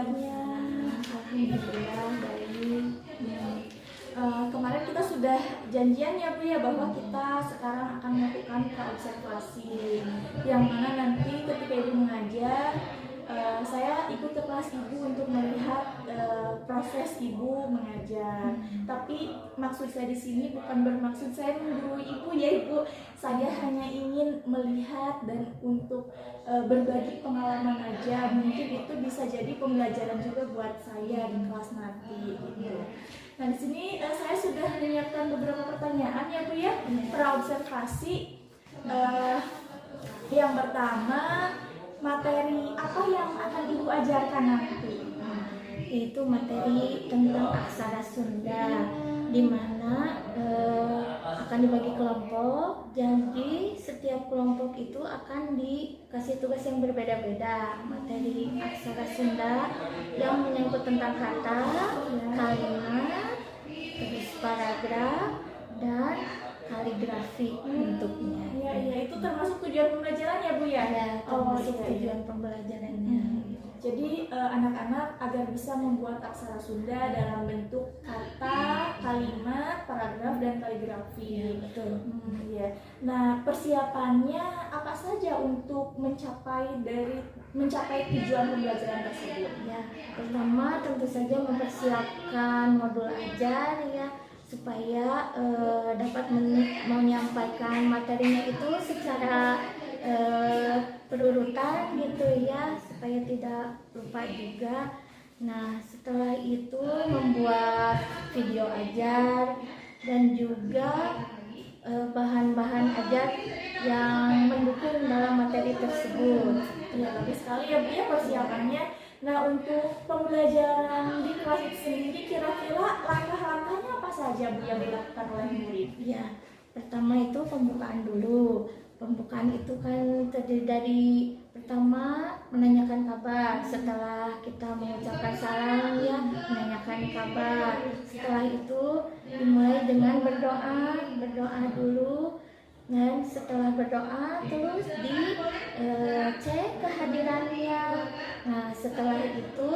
kabarnya? Alhamdulillah baik. Kemarin kita sudah janjian ya Bu ya bahwa kita sekarang akan melakukan praobservasi, yang mana nanti ketika Ibu mengajar, saya ikut ke kelas Ibu untuk melihat proses Ibu mengajar. Tapi maksud saya di sini bukan bermaksud saya menggurui Ibu ya Ibu. Saya hanya ingin melihat dan untuk berbagi pengalaman aja. Mungkin itu bisa jadi pembelajaran juga buat saya di kelas nanti gitu. Nah di sini saya sudah menyiapkan beberapa pertanyaan ya Bu ya, praobservasi. Yang pertama, materi apa yang akan Ibu ajarkan nanti? Itu materi tentang aksara Sunda, di mana akan dibagi kelompok. Jadi setiap kelompok itu akan dikasih tugas yang berbeda-beda. Materi aksara Sunda yang menyangkut tentang kata, kalimat, terus paragraf dan kaligrafi bentuknya. Iya, itu termasuk tujuan pembelajaran ya Bu ya? Ya, termasuk tujuan pembelajarannya. Jadi anak-anak agar bisa membuat aksara Sunda dalam bentuk kata, kalimat, paragraf, dan kaligrafi. Ya, betul. Ya. Nah, persiapannya apa saja untuk mencapai tujuan pembelajaran tersebut? Ya, pertama tentu saja mempersiapkan modul ajar ya, supaya dapat menyampaikan materinya itu secara berurutan gitu ya, supaya tidak lupa juga. Nah setelah itu membuat video ajar dan juga bahan-bahan ajar yang mendukung dalam materi tersebut. Ya, bagus sekali ya Bu ya persiapannya. Nah, untuk pembelajaran di kelas itu sendiri kira-kira langkah-langkahnya apa saja Bu yang dilakukan oleh murid? Ya, pertama itu pembukaan dulu. Pembukaan itu kan terdiri dari pertama menanyakan kabar, setelah kita mengucapkan salam ya menanyakan kabar. Setelah itu dimulai dengan berdoa dulu, dan setelah berdoa terus dicek kehadirannya. Nah setelah itu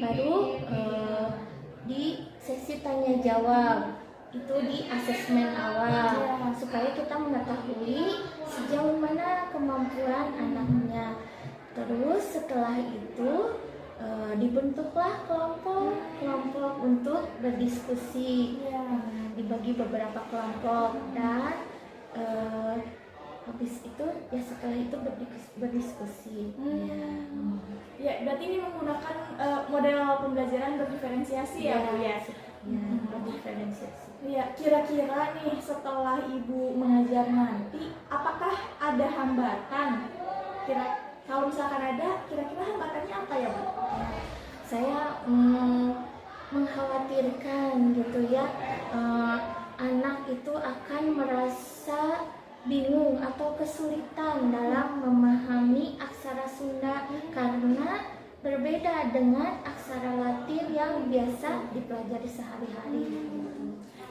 baru di sesi tanya jawab, itu di asesmen awal supaya kita mengetahui sejauh mana kemampuan anaknya. Terus setelah itu dibentuklah kelompok untuk berdiskusi. Dibagi beberapa kelompok dan habis itu ya setelah itu berdiskusi. Ya, berarti ini menggunakan model pembelajaran berdiferensiasi ya Bu ya? Berdiferensiasi. Ya, kira-kira nih setelah Ibu mengajar nanti, apakah ada hambatan? Kalau misalkan ada, kira-kira hambatannya apa ya Bu? Saya mengkhawatirkan gitu ya, anak itu akan merasa bingung atau kesulitan dalam memahami aksara Sunda karena berbeda dengan aksara Latin yang biasa dipelajari sehari-hari.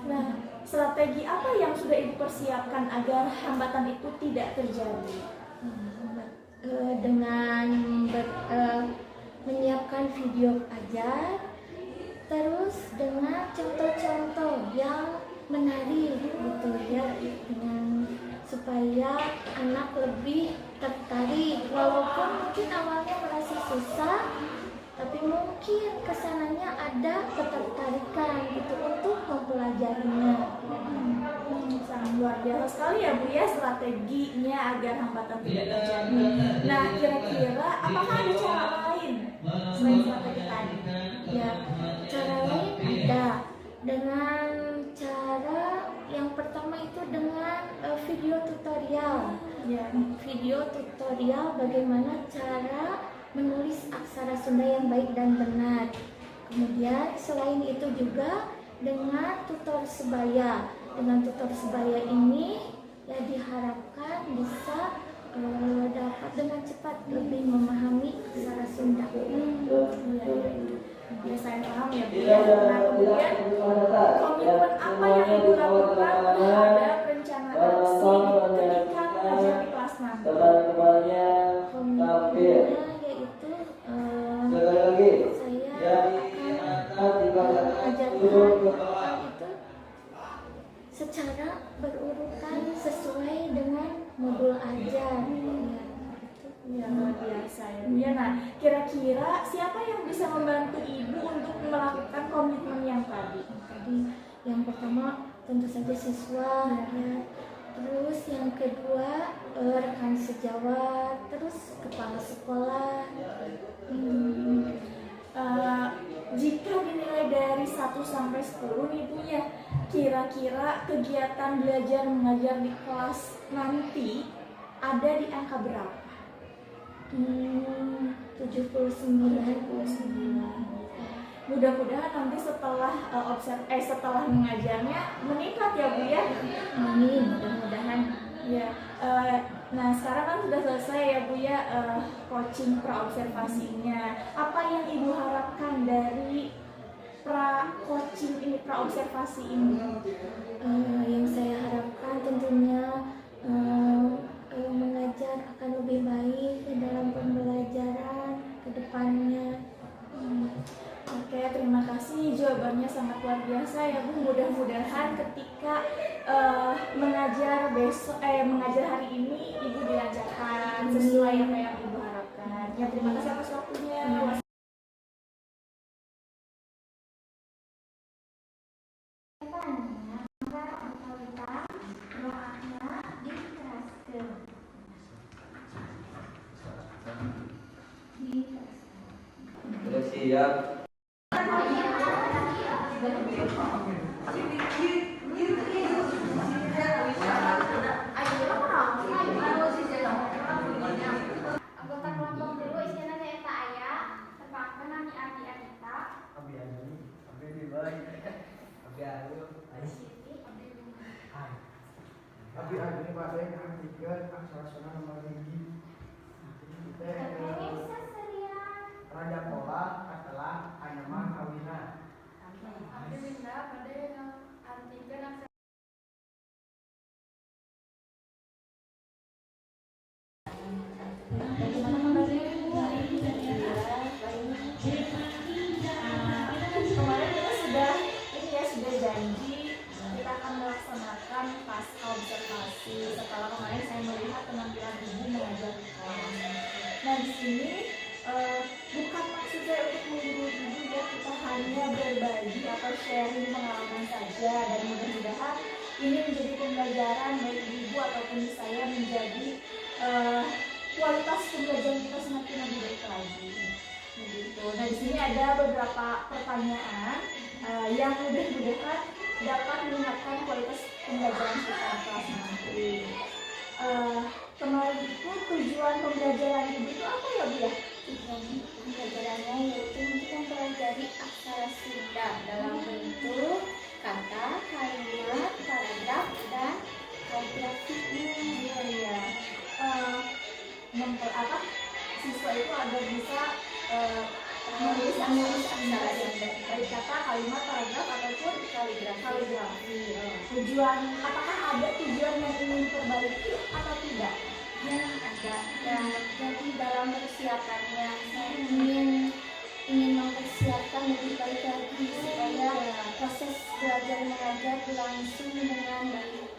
Nah, strategi apa yang sudah Ibu persiapkan agar hambatan itu tidak terjadi? Dengan menyiapkan video ajar, terus dengan contoh-contoh yang menarik gitu ya, dengan supaya anak lebih tertarik, walaupun mungkin awalnya merasa susah, tapi mungkin kesananya ada ketertarikan gitu untuk mempelajarinya. Sangat luar biasa sekali ya Bu ya strateginya agar hambatan tidak terjadi. Nah, kira-kira apakah ada cara lain selain strategi tadi? Ya, cara lain ada, dengan cara yang pertama itu dengan video tutorial. Ya. Video tutorial bagaimana cara menulis aksara Sunda yang baik dan benar. Kemudian selain itu juga dengan tutor sebaya. Dengan tutor sebaya ini ya diharapkan bisa dapat dengan cepat lebih memahami aksara Sunda. Ya, saya paham ya Bu ya. Nah, kemudian komitmen apa yang Ibu lakukan terhadap rencana aksi ketika mengajar di kelas nanti? Komitmennya yaitu saya berurutan sesuai dengan modul ajar. Ya, luar biasa ya Bu ya. Nah, kira-kira siapa yang bisa membantu Ibu untuk melakukan komitmen yang tadi? Tadi yang pertama tentu saja siswa, ya. Terus yang kedua rekan sejawat, terus kepala sekolah. Jika dinilai dari 1 sampai 10 nih Bu ya, kira-kira kegiatan belajar mengajar di kelas nanti ada di angka berapa? 79. Mudah-mudahan nanti setelah setelah mengajarnya meningkat ya Bu ya. Amin, mudah-mudahan. Ya, nah sekarang kan sudah selesai ya Bu ya coaching praobservasinya. Apa yang Ibu harapkan dari coaching ini, praobservasi ini? Yang saya harapkan tentunya mengajar akan lebih baik dalam pembelajaran ke depannya. Oke, terima kasih, jawabannya sangat luar biasa ya Bu. Mudah-mudahan ketika mengajar mengajar hari ini Ibu dilancarkan sesuai apa yang Ibu harapkan. Ya, terima kasih atas waktunya. Sudah siap. Anggota kelompok dulu isinya nyaeta aya, tepangkeun nami Adi Adita, Abi di baik. Abi Siti, Abdi Bunga. Abi ini pada yang tiga aksara suna nomor hiji. Teknik seserian, Raja Pola katelah Anyaman Awina. Abdi Winda pada artikeun aksara Bagaimana kabarnya Bu hari ini? Kemarin kita sudah janji kita akan melaksanakan pasca observasi. Setelah kemarin saya melihat penampilan Ibu mengajar di kelas. Nah di sini bukan maksud saya untuk menggurui Ibu ya, kita hanya berbagi atau sharing pengalaman saja, dan mudah-mudahan ini menjadi pembelajaran baik Ibu ataupun saya menjadi kualitas pembelajaran kita semakin lebih baik lagi. Begitu. Nah di sini ada beberapa pertanyaan yang mudah-mudahan dapat meningkatkan kualitas pembelajaran kita di kelas nanti. Kemarin itu tujuan pembelajaran itu apa ya Bu ya? Tujuan pembelajarannya yaitu untuk mempelajari aksara Sunda dalam bentuk kata, kalimat, paragraf, dan kaligrafi. Iya. Siswa itu agar bisa menulis aksara Sunda dari kata, kalimat, paragraf ataupun kaligrafi. Tujuan, apakah ada tujuan yang ingin diperbaiki atau tidak? Yang ada, dan jadi dalam persiapannya saya ingin mempersiapkan lebih baik lagi supaya proses belajar mengajar berlangsung dengan baik.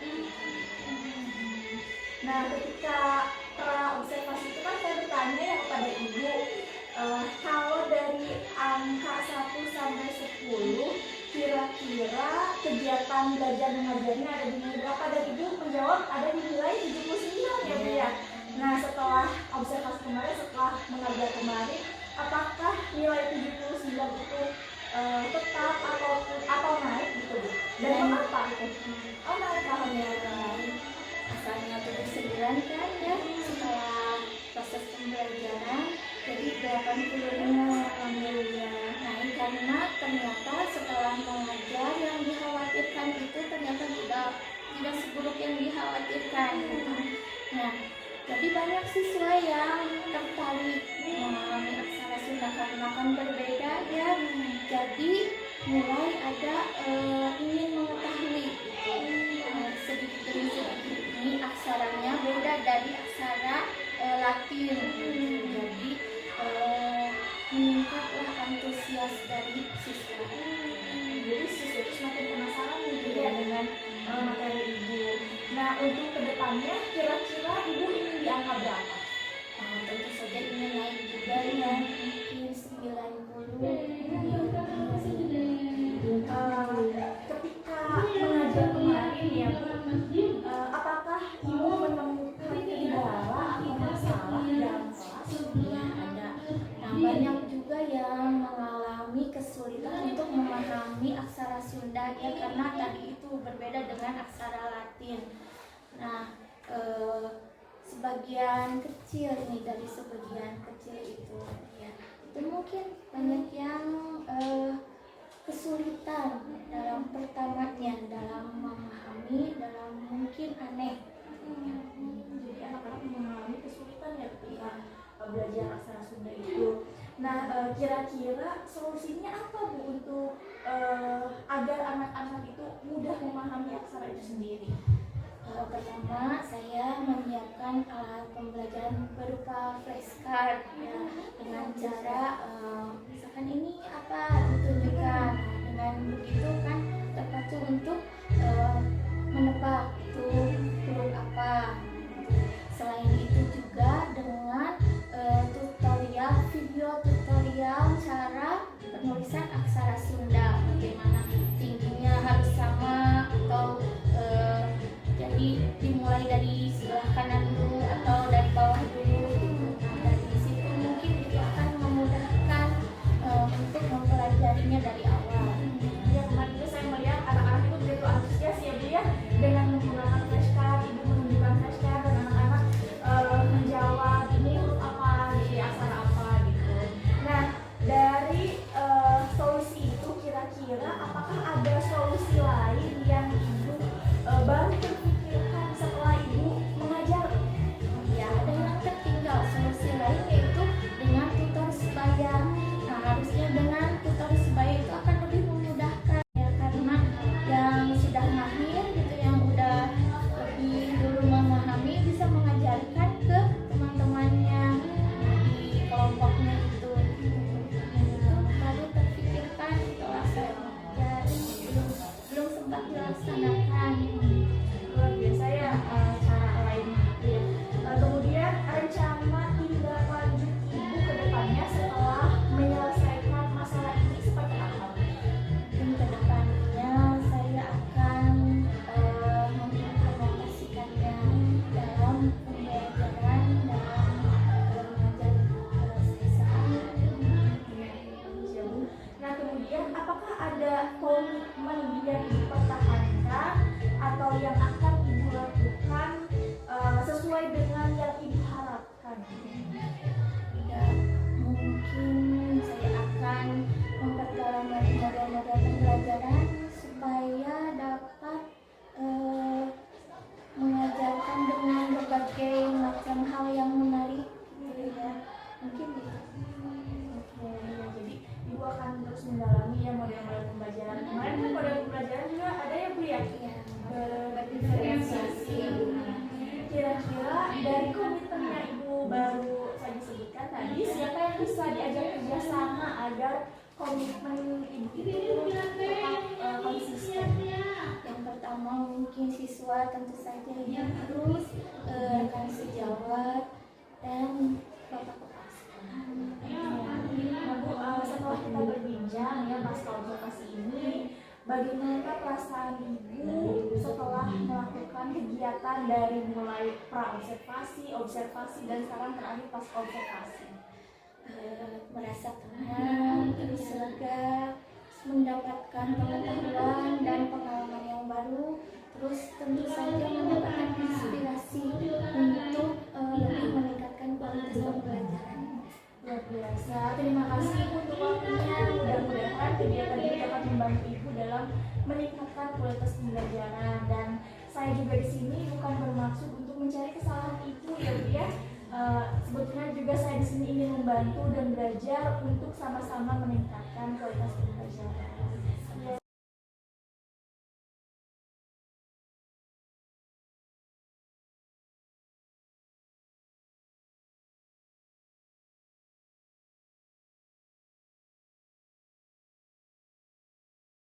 Nah, ketika observasi itu kan saya bertanya ya kepada Ibu, kalau dari angka 1 sampai 10, kira-kira kegiatan belajar mengajarnya ada di nilai berapa? Dan Ibu menjawab ada di nilai 79 ya Bu ya. Nah, setelah observasi kemarin, setelah mengajar kemarin, apakah nilai 79 itu tetap atau naik gitu Bu? Dan mengapa itu? Oh, naik alhamdulillah. Asalnya 79 kan ya, setelah proses pembelajaran jadi 85. Alhamdulillah. Nah, ini karena ternyata setelah mengajar yang dikhawatirkan itu ternyata tidak seburuk yang dikhawatirkan. Nah, jadi banyak siswa yang tertarik memahami aksara Sunda karena kan berbeda ya. Jadi mulai ada ingin mengetahui sedikit demi sedikit ini aksaranya beda dari aksara Latin. Jadi meningkatlah antusias dari siswa. Jadi siswa itu semakin penasaran gitu ya dengan materi Ibu. Nah, untuk kedepannya kira-kira Ibu ingin di angka berapa? Tentu saja ingin naik juga ya, mungkin 90. Ketika mengajar kemarin ya Bu, apakah Ibu menemukan kendala atau masalah dalam kelas? Ya ada. Nah, banyak juga yang mengalami kesulitan untuk memahami aksara Sunda ya, karena tadi itu berbeda dengan aksara Latin. Nah, sebagian kecil ini dari sebagian kecil itu ya, itu mungkin banyak yang kesulitan dalam pertamanya dalam memahami, dalam mungkin aneh. Jadi anak-anak mengalami kesulitan ya ketika belajar aksara Sunda itu. Nah, kira-kira solusinya apa Bu untuk agar anak-anak itu mudah memahami aksara itu sendiri? Pertama, saya menyiapkan alat pembelajaran berupa flashcard ya, dengan cara misalkan ini apa ditunjukkan. Dengan begitu kan terpacu untuk menebak itu huruf apa. Selain itu juga dengan video tutorial cara penulisan aksara Sunda, bagaimana tingginya harus sama atau jadi dimulai dari sebelah kanan dulu atau dari bawah dulu gitu. Nah, dari situ mungkin itu akan memudahkan untuk mempelajarinya dari awal. Ya, kemarin juga saya melihat anak-anak itu begitu antusias ya Bu ya, dengan menggunakan flashcard. Ibu menunjukkan flashcard dan anak-anak menjawab ini huruf apa, jadi aksara apa gitu. Nah, dari solusi itu kira-kira apakah ada solusi lain yang Ibu baru terpikirkan setelah Ibu mengajar? Ya, ada yang tertinggal solusi lain yaitu dengan tutor sebaya. Nah, harusnya dengan tutor sebaya itu akan lebih memudahkan ya, karena yang sudah mahir gitu, yang udah lebih dulu memahami, bisa mengajarkan ke teman-temannya di kelompoknya itu. Baru terpikirkan setelah saya mengajar, belum sempat dilaksanakan. Luar biasa ya cara lain gitu ya. Kemudian rencana tindak lanjut Ibu ke depannya setelah menyelesaikan masalah ini seperti apa? Mungkin kedepannya saya akan mengimplementasikannya dalam pembelajaran, dalam mengajar saya sehari-hari. Bagus ya Bu. Nah, kemudian apakah ada komitmen yang dipertahankan atau yang akan Ibu lakukan sesuai dengan yang Ibu harapkan? Ya, mungkin saya akan memperdalam lagi model-model pembelajaran supaya dapat mengajarkan dengan berbagai macam hal yang menarik gitu ya. Mungkin gitu. Oke, ya, jadi Ibu akan terus mendalami ya model-model pembelajaran. Kemarin kan model pembelajaran juga ada ya Bu ya? Ya, Berdiferensiasi. Kira-kira dari komitmen yang Ibu baru saja sebutkan tadi, siapa yang bisa diajak kerjasama agar komitmen Ibu itu tetap konsisten? yang pertama mungkin siswa tentu saja yang harus rekan sejawat dan bapak kepala sekolah. Nah Bu, setelah kita berbincang ya pasca observasi ini, bagaimana perasaan Ibu setelah melakukan kegiatan dari mulai pra-observasi, observasi, dan sekarang terakhir pasca observasi? Merasa tenang, terus lega, mendapatkan pengetahuan dan pengalaman yang baru, terus tentu saja mendapatkan inspirasi untuk lebih meningkatkan kualitas pembelajaran. Luar biasa, terima kasih Ibu untuk waktunya. Mudah-mudahan kegiatan ini dapat membantu Ibu dalam meningkatkan kualitas pembelajaran. Dan saya juga di sini bukan bermaksud untuk mencari kesalahan Ibu ya Bu ya. Sebetulnya juga saya di sini ingin membantu dan belajar untuk sama-sama meningkatkan kualitas pembelajaran.